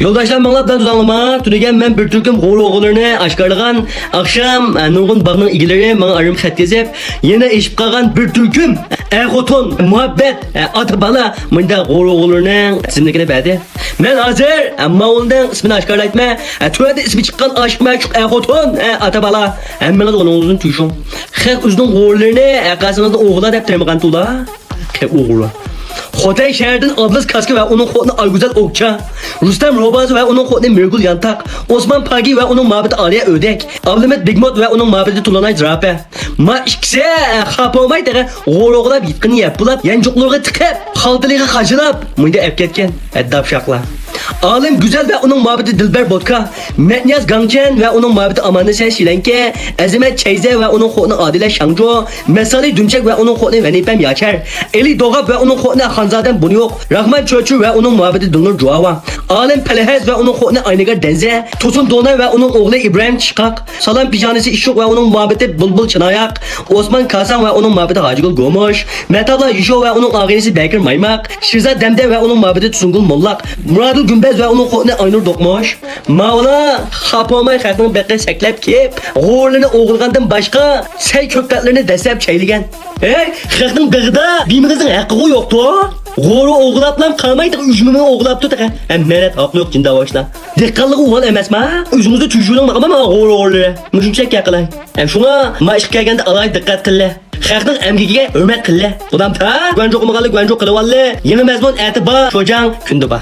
Yoldaşlar bana bilen tuzanlama, tüdegen ben bir türküm qo'ru oğullarını aşkarlagan, akşam nurgun bağının ilgileri bana arım xat yazıp, yine eşip kalgan bir türküm, xo'tun, muhabbet, ata bala, mında qo'ru oğullarını isimlikini verdi. Ben hazır, mağulundan ismini aşkarlaytma, tüyede ismi çıkan aşk meşuk, xo'tun, ata bala, bana da onun uzun tüşüm. Xat uzun qo'ullarını, kasınızda oğula dep termagan tula, oğula. Xotay şehirden Ablas Kaskı ve onun xotunu Aygüzel Okça, Rustam Robaz ve onun xotunu Mirgul Yantak, Osman Pagi ve onun mabedi Aliye Ödek, Ablamet Bigmot ve onun mabedi Tulanay Zirape. Ma ikisi xapomay tere g'oroğlab yitqini yapılap, yancıqlarga tıkıp, xaltiliga qaşılap, mıyda ep ketken, dapşaqla. Alim Güzel ve onun mabedi Dilber Botka, Metnyaz Gangchen ve onun mabedi Amanese Şilenke, Azimet Çeyze ve onun xotunu Adile Şangco, Mesali Dümçek ve onun xotunu Venipem Yaşar, Eli Doğab ve onun xotunu Xanzaden Bunyok, Rahman Çöçü ve onun mabedi Dılnur Cuava, Alim Pelehez ve onun xotunu Aynigar Denze, Tosun Donay ve onun oğlu İbrahim Çıkak, Salam Pijanesi İşuk ve onun mabedi Bulbul Çınayak, Osman Kasan ve onun mabedi Hacıgül Gomuş, Metabla Yişo ve onun ağaynisi Bekir Maymak, Şirzat Demde ve onun mabedi Tsungul Mollak, Muradul Gümbez ve onun xotunu Aynur Dokmuş, Mağla xapomay xalqning beqi saklab kep, g'o'rlini o'g'ilgandan boshqa say ko'katlarni dastlab chaylagan. Xalqning beg'ida bimig'izning haqqi yo'qdi. G'o'ri o'g'ilablam qolmaydi, ujmini o'g'ilabdi taqa. Merat haqli yo'q jinda boshla. Dehqonligi o'g'il emasmi? O'zingizni tuyjuling maqama g'o'ri. Mushunchak qilay. Shunga mashq kelganda alay diqqat qilli. Xalqning amgiga hurmat qilli. Odam ta, gwanjo o'qimaganlik gwanjo qilib olli. Yangi mazmun atiba, sho'jang kunda ba.